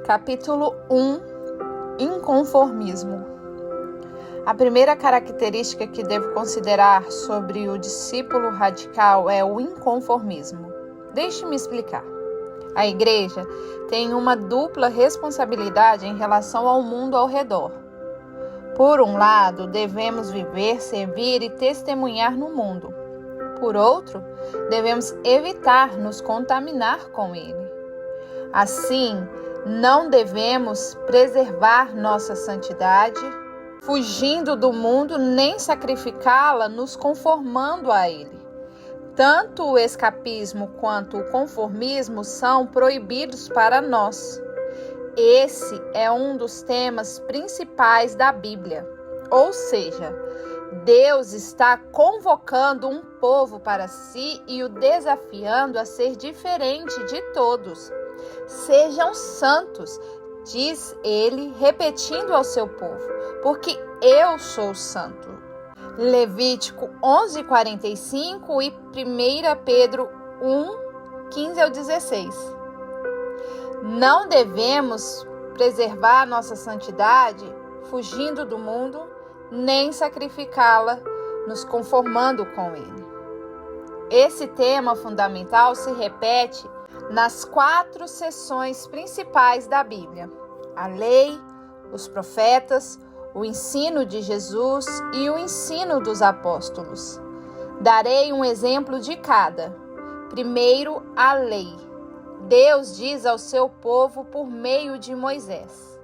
Capítulo 1. Inconformismo. A primeira característica que devo considerar sobre o discípulo radical é o inconformismo. Deixe-me explicar. A igreja tem uma dupla responsabilidade em relação ao mundo ao redor. Por um lado, devemos viver, servir e testemunhar no mundo. Por outro, devemos evitar nos contaminar com ele. Assim, não devemos preservar nossa santidade, fugindo do mundo, nem sacrificá-la, nos conformando a ele. Tanto o escapismo quanto o conformismo são proibidos para nós. Esse é um dos temas principais da Bíblia. Ou seja, Deus está convocando um povo para si e o desafiando a ser diferente de todos. Sejam santos, diz ele, repetindo ao seu povo, porque eu sou santo. Levítico 11:45 e 1 Pedro 1:15-16. Não devemos preservar nossa santidade fugindo do mundo, nem sacrificá-la nos conformando com ele. Esse tema fundamental se repete nas 4 seções principais da Bíblia: a lei, os profetas, o ensino de Jesus e o ensino dos apóstolos. Darei um exemplo de cada. Primeiro, a lei. Deus diz ao seu povo por meio de Moisés: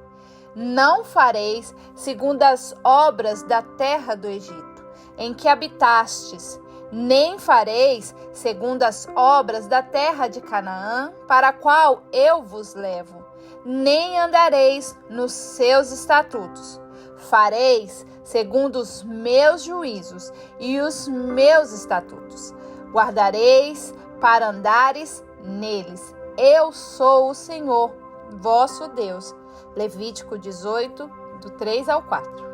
não fareis segundo as obras da terra do Egito, em que habitastes, nem fareis segundo as obras da terra de Canaã, para a qual eu vos levo, nem andareis nos seus estatutos. Fareis segundo os meus juízos e os meus estatutos. Guardareis para andares neles. Eu sou o Senhor, vosso Deus. Levítico 18, do 3 ao 4.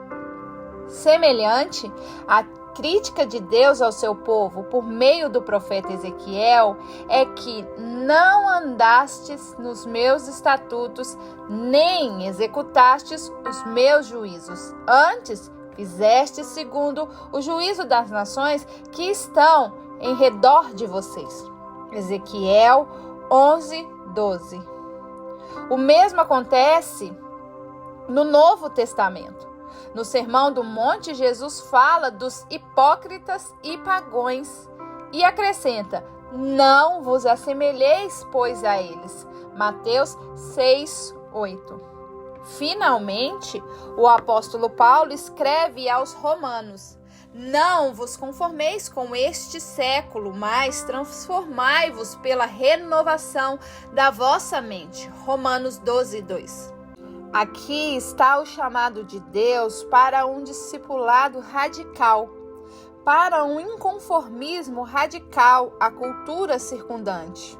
Semelhante à crítica de Deus ao seu povo por meio do profeta Ezequiel é que não andastes nos meus estatutos, nem executastes os meus juízos. Antes, fizestes segundo o juízo das nações que estão em redor de vocês. Ezequiel 11:12. O mesmo acontece no Novo Testamento. No Sermão do Monte, Jesus fala dos hipócritas e pagões e acrescenta: não vos assemelheis, pois, a eles. Mateus 6:8. Finalmente, o apóstolo Paulo escreve aos Romanos: não vos conformeis com este século, mas transformai-vos pela renovação da vossa mente. Romanos 12:2. Aqui está o chamado de Deus para um discipulado radical, para um inconformismo radical à cultura circundante.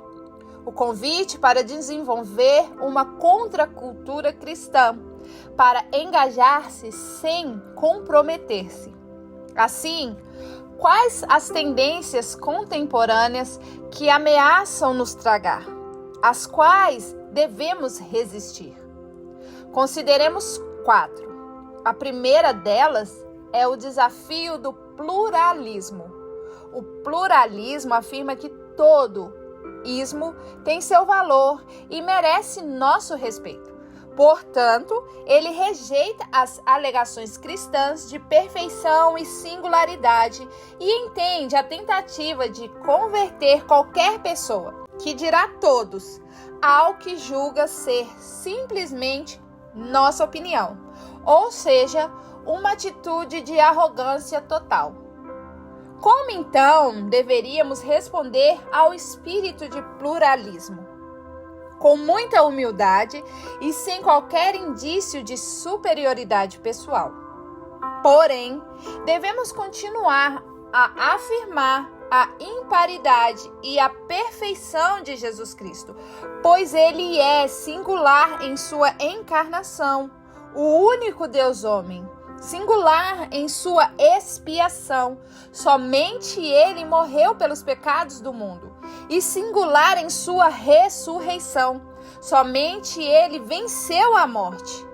O convite para desenvolver uma contracultura cristã, para engajar-se sem comprometer-se. Assim, quais as tendências contemporâneas que ameaçam nos tragar, às quais devemos resistir? Consideremos 4. A primeira delas é o desafio do pluralismo. O pluralismo afirma que todo ismo tem seu valor e merece nosso respeito. Portanto, ele rejeita as alegações cristãs de perfeição e singularidade e entende a tentativa de converter qualquer pessoa, que dirá todos, ao que julga ser simplesmente nossa opinião, ou seja, uma atitude de arrogância total. Como então deveríamos responder ao espírito de pluralismo? Com muita humildade e sem qualquer indício de superioridade pessoal. Porém, devemos continuar a afirmar a imparidade e a perfeição de Jesus Cristo, pois ele é singular em sua encarnação, o único Deus homem, singular em sua expiação. Somente ele morreu pelos pecados do mundo, e singular em sua ressurreição. Somente ele venceu a morte.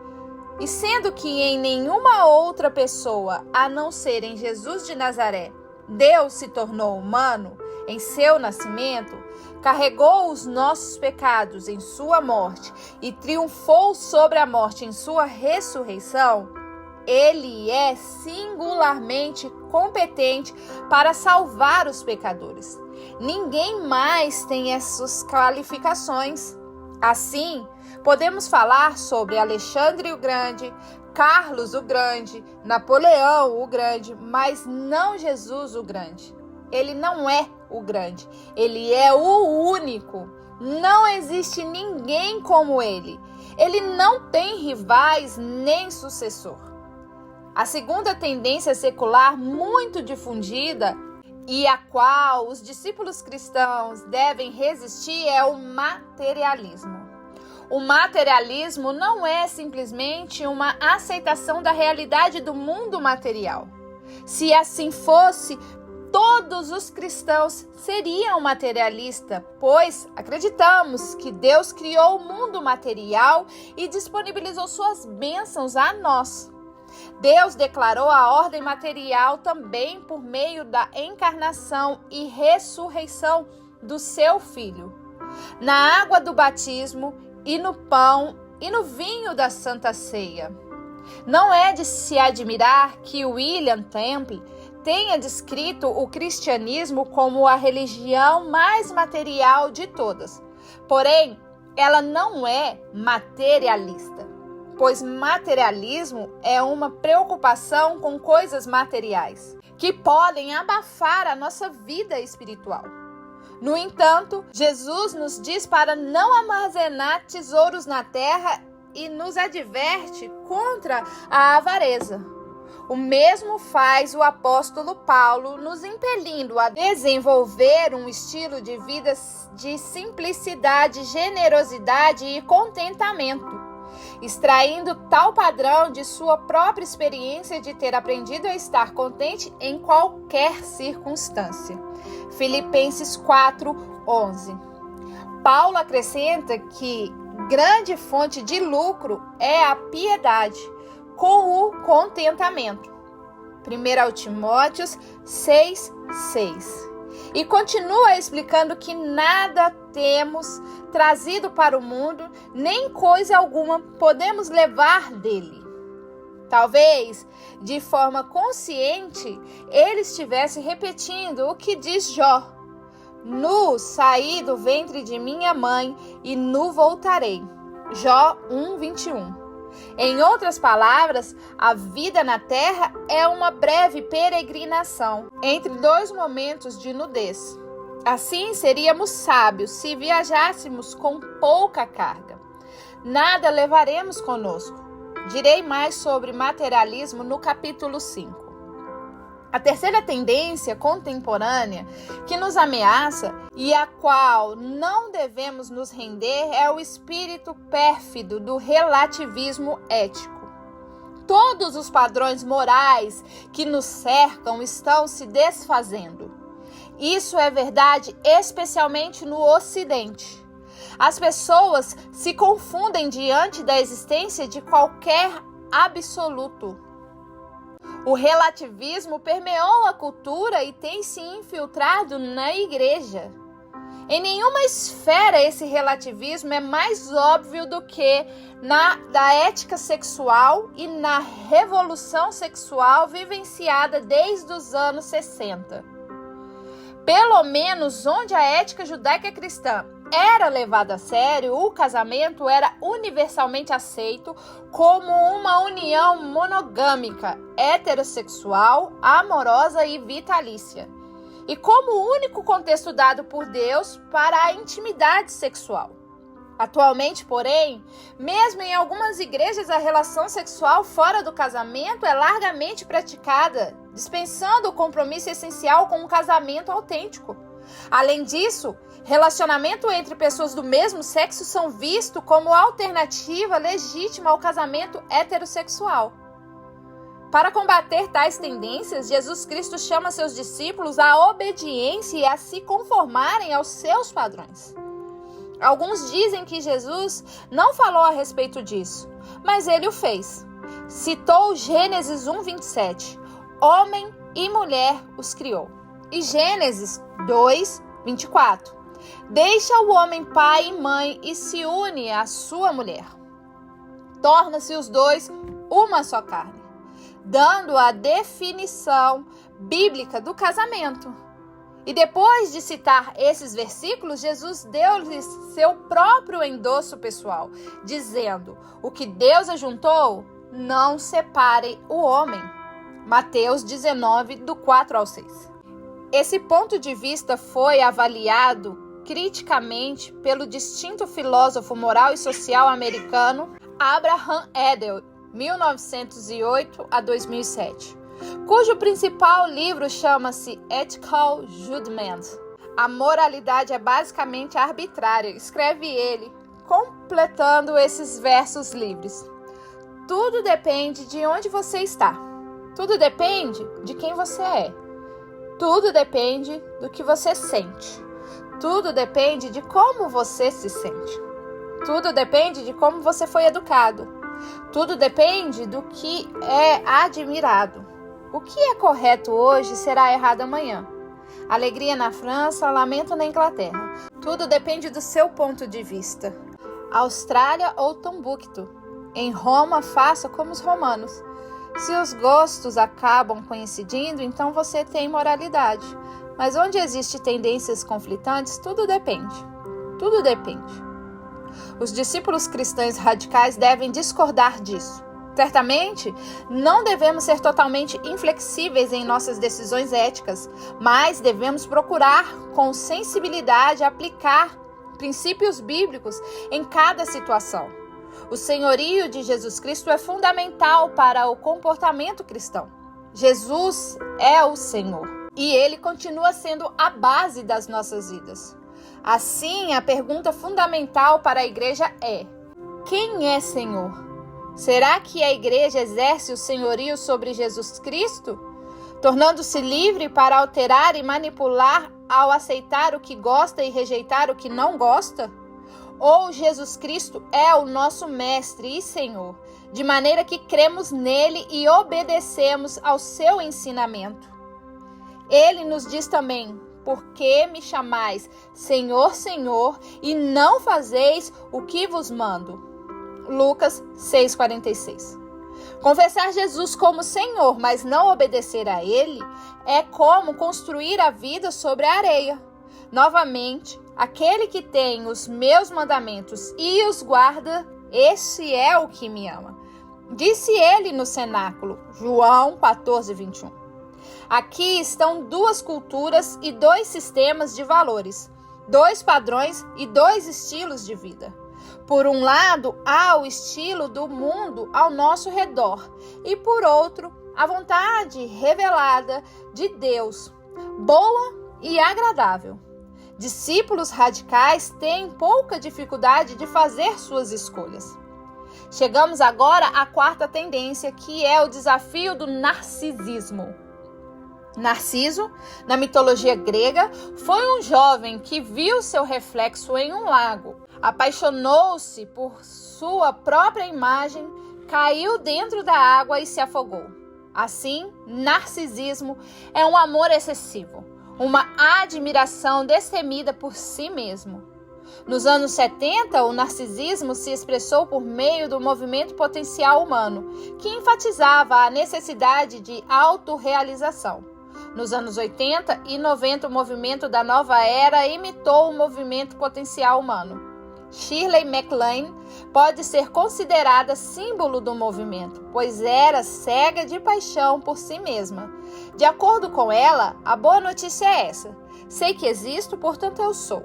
E sendo que em nenhuma outra pessoa, a não ser em Jesus de Nazaré, Deus se tornou humano em seu nascimento, carregou os nossos pecados em sua morte e triunfou sobre a morte em sua ressurreição, ele é singularmente competente para salvar os pecadores. Ninguém mais tem essas qualificações. Assim, podemos falar sobre Alexandre o Grande, Carlos o Grande, Napoleão o Grande, mas não Jesus o Grande. Ele não é o grande, ele é o único. Não existe ninguém como ele. Ele não tem rivais nem sucessor. A segunda tendência secular muito difundida e a qual os discípulos cristãos devem resistir é o materialismo. O materialismo não é simplesmente uma aceitação da realidade do mundo material. Se assim fosse, todos os cristãos seriam materialistas, pois acreditamos que Deus criou o mundo material e disponibilizou suas bênçãos a nós. Deus declarou a ordem material também por meio da encarnação e ressurreição do seu Filho, na água do batismo e no pão e no vinho da Santa Ceia. Não é de se admirar que William Temple tenha descrito o cristianismo como a religião mais material de todas. Porém, ela não é materialista, pois materialismo é uma preocupação com coisas materiais, que podem abafar a nossa vida espiritual. No entanto, Jesus nos diz para não armazenar tesouros na terra e nos adverte contra a avareza. O mesmo faz o apóstolo Paulo, nos impelindo a desenvolver um estilo de vida de simplicidade, generosidade e contentamento, extraindo tal padrão de sua própria experiência de ter aprendido a estar contente em qualquer circunstância. Filipenses 4:11. Paulo acrescenta que grande fonte de lucro é a piedade, com o contentamento. 1 Timóteo 6:6. E continua explicando que nada temos trazido para o mundo, nem coisa alguma podemos levar dele. Talvez, de forma consciente, ele estivesse repetindo o que diz Jó: Nu saí do ventre de minha mãe e nu voltarei. Jó 1:21. Em outras palavras, a vida na terra é uma breve peregrinação entre dois momentos de nudez. Assim, seríamos sábios se viajássemos com pouca carga. Nada levaremos conosco. Direi mais sobre materialismo no capítulo 5. A terceira tendência contemporânea que nos ameaça e a qual não devemos nos render é o espírito pérfido do relativismo ético. Todos os padrões morais que nos cercam estão se desfazendo. Isso é verdade especialmente no Ocidente. As pessoas se confundem diante da existência de qualquer absoluto. O relativismo permeou a cultura e tem se infiltrado na igreja. Em nenhuma esfera esse relativismo é mais óbvio do que na da ética sexual e na revolução sexual vivenciada desde os anos 60. Pelo menos onde a ética judaica cristã era levada a sério, o casamento era universalmente aceito como uma união monogâmica, heterossexual, amorosa e vitalícia, e como o único contexto dado por Deus para a intimidade sexual. Atualmente, porém, mesmo em algumas igrejas, a relação sexual fora do casamento é largamente praticada, dispensando o compromisso essencial com um casamento autêntico. Além disso, relacionamento entre pessoas do mesmo sexo são vistos como alternativa legítima ao casamento heterossexual. Para combater tais tendências, Jesus Cristo chama seus discípulos à obediência e a se conformarem aos seus padrões. Alguns dizem que Jesus não falou a respeito disso, mas ele o fez. Citou Gênesis 1:27. Homem e mulher os criou. E Gênesis 2:24. Deixa o homem pai e mãe e se une à sua mulher. Torna-se os dois uma só carne, dando a definição bíblica do casamento. E depois de citar esses versículos, Jesus deu-lhes seu próprio endosso pessoal, dizendo: o que Deus ajuntou, não separe o homem. Mateus 19, do 4 ao 6. Esse ponto de vista foi avaliado criticamente pelo distinto filósofo moral e social americano Abraham Edel, 1908 a 2007. Cujo principal livro chama-se Ethical Judgment. A moralidade é basicamente arbitrária, escreve ele, completando esses versos livres. Tudo depende de onde você está. Tudo depende de quem você é. Tudo depende do que você sente. Tudo depende de como você se sente. Tudo depende de como você foi educado. Tudo depende do que é admirado. O que é correto hoje será errado amanhã. Alegria na França, lamento na Inglaterra. Tudo depende do seu ponto de vista. Austrália ou Tombuctu. Em Roma, faça como os romanos. Se os gostos acabam coincidindo, então você tem moralidade. Mas onde existem tendências conflitantes, tudo depende. Tudo depende. Os discípulos cristãos radicais devem discordar disso. Certamente, não devemos ser totalmente inflexíveis em nossas decisões éticas, mas devemos procurar, com sensibilidade, aplicar princípios bíblicos em cada situação. O senhorio de Jesus Cristo é fundamental para o comportamento cristão. Jesus é o Senhor e Ele continua sendo a base das nossas vidas. Assim, a pergunta fundamental para a igreja é: quem é Senhor? Será que a igreja exerce o senhorio sobre Jesus Cristo, tornando-se livre para alterar e manipular ao aceitar o que gosta e rejeitar o que não gosta? Ou Jesus Cristo é o nosso Mestre e Senhor, de maneira que cremos nele e obedecemos ao seu ensinamento? Ele nos diz também: por que me chamais Senhor, Senhor, e não fazeis o que vos mando? Lucas 6,46. Confessar Jesus como Senhor, mas não obedecer a Ele, é como construir a vida sobre a areia. Novamente, aquele que tem os meus mandamentos e os guarda, esse é o que me ama. Disse ele no cenáculo, João 14:21. Aqui estão duas culturas e dois sistemas de valores, dois padrões e dois estilos de vida. Por um lado, há o estilo do mundo ao nosso redor e, por outro, a vontade revelada de Deus, boa e agradável. Discípulos radicais têm pouca dificuldade de fazer suas escolhas. Chegamos agora à quarta tendência, que é o desafio do narcisismo. Narciso, na mitologia grega, foi um jovem que viu seu reflexo em um lago, apaixonou-se por sua própria imagem, caiu dentro da água e se afogou. Assim, narcisismo é um amor excessivo, uma admiração destemida por si mesmo. Nos anos 70, o narcisismo se expressou por meio do movimento potencial humano, que enfatizava a necessidade de autorrealização. Nos anos 80 e 90, o movimento da nova era imitou o movimento potencial humano. Shirley MacLaine pode ser considerada símbolo do movimento, pois era cega de paixão por si mesma. De acordo com ela, a boa notícia é essa: sei que existo, portanto eu sou.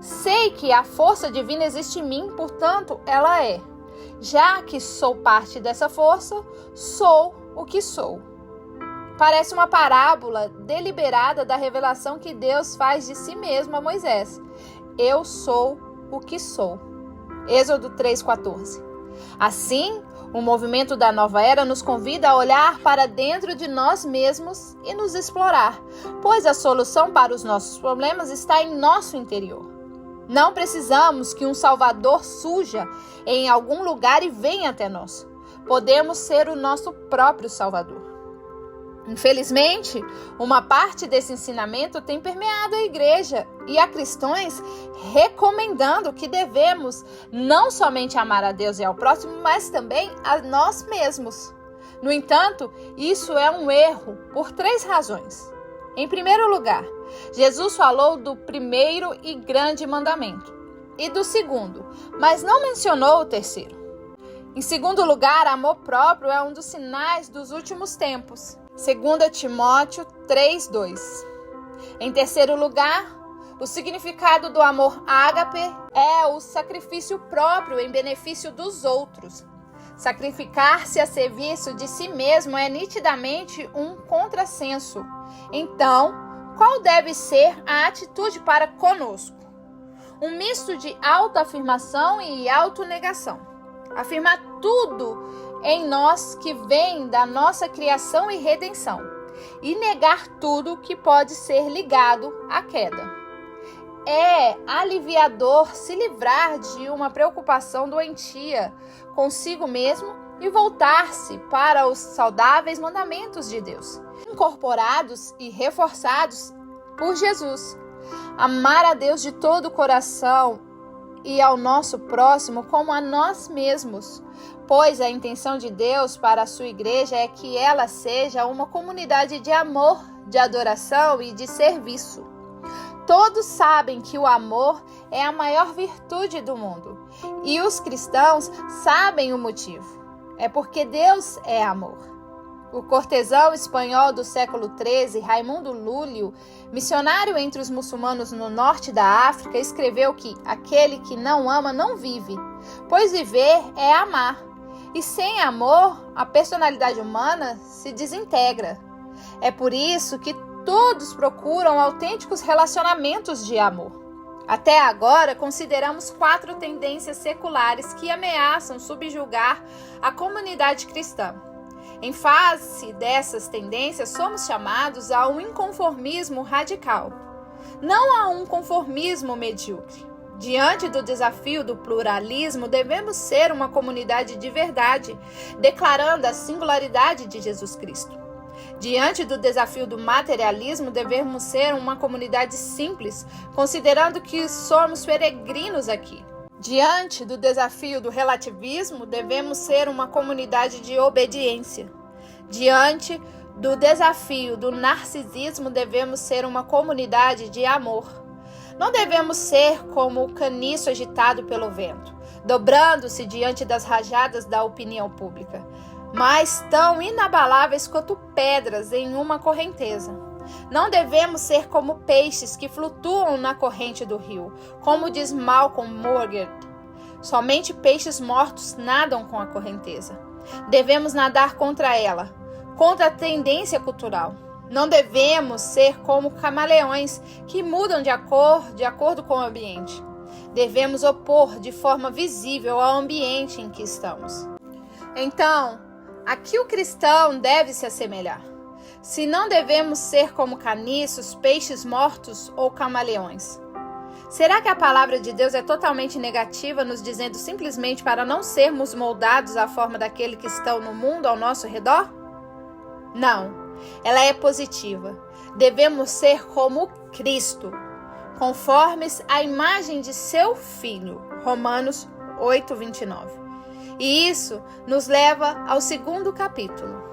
Sei que a força divina existe em mim, portanto ela é. Já que sou parte dessa força, sou o que sou. Parece uma parábola deliberada da revelação que Deus faz de si mesmo a Moisés. Eu sou o que sou. Êxodo 3,14. Assim, o movimento da nova era nos convida a olhar para dentro de nós mesmos e nos explorar, pois a solução para os nossos problemas está em nosso interior. Não precisamos que um Salvador surja em algum lugar e venha até nós. Podemos ser o nosso próprio Salvador. Infelizmente, uma parte desse ensinamento tem permeado a igreja e há cristãos recomendando que devemos não somente amar a Deus e ao próximo, mas também a nós mesmos. No entanto, isso é um erro por 3 razões. Em primeiro lugar, Jesus falou do primeiro e grande mandamento e do segundo, mas não mencionou o terceiro. Em segundo lugar, amor próprio é um dos sinais dos últimos tempos. 2 Timóteo 3:2. Em terceiro lugar, o significado do amor ágape é o sacrifício próprio em benefício dos outros. Sacrificar-se a serviço de si mesmo é nitidamente um contrassenso. Então, qual deve ser a atitude para conosco? Um misto de autoafirmação e autonegação. Afirmar tudo em nós que vem da nossa criação e redenção, e negar tudo que pode ser ligado à queda. É aliviador se livrar de uma preocupação doentia consigo mesmo e voltar-se para os saudáveis mandamentos de Deus, incorporados e reforçados por Jesus. Amar a Deus de todo o coração e ao nosso próximo como a nós mesmos, pois a intenção de Deus para a sua igreja é que ela seja uma comunidade de amor, de adoração e de serviço. Todos sabem que o amor é a maior virtude do mundo, e os cristãos sabem o motivo. É porque Deus é amor. O cortesão espanhol do século XIII, Raimundo Lúlio, missionário entre os muçulmanos no norte da África, escreveu que aquele que não ama não vive, pois viver é amar. E sem amor, a personalidade humana se desintegra. É por isso que todos procuram autênticos relacionamentos de amor. Até agora, consideramos 4 tendências seculares que ameaçam subjugar a comunidade cristã. Em face dessas tendências, somos chamados a um inconformismo radical, não a um conformismo medíocre. Diante do desafio do pluralismo, devemos ser uma comunidade de verdade, declarando a singularidade de Jesus Cristo. Diante do desafio do materialismo, devemos ser uma comunidade simples, considerando que somos peregrinos aqui. Diante do desafio do relativismo, devemos ser uma comunidade de obediência. Diante do desafio do narcisismo, devemos ser uma comunidade de amor. Não devemos ser como o caniço agitado pelo vento, dobrando-se diante das rajadas da opinião pública, mas tão inabaláveis quanto pedras em uma correnteza. Não devemos ser como peixes que flutuam na corrente do rio, como diz Malcolm Muggeridge. Somente peixes mortos nadam com a correnteza. Devemos nadar contra ela, contra a tendência cultural. Não devemos ser como camaleões que mudam de acordo com o ambiente. Devemos opor de forma visível ao ambiente em que estamos. Então, a que o cristão deve se assemelhar? Se não devemos ser como caniços, peixes mortos ou camaleões. Será que a palavra de Deus é totalmente negativa, nos dizendo simplesmente para não sermos moldados à forma daquele que estão no mundo ao nosso redor? Não, ela é positiva. Devemos ser como Cristo, conformes à imagem de seu Filho. Romanos 8:29. E isso nos leva ao segundo capítulo.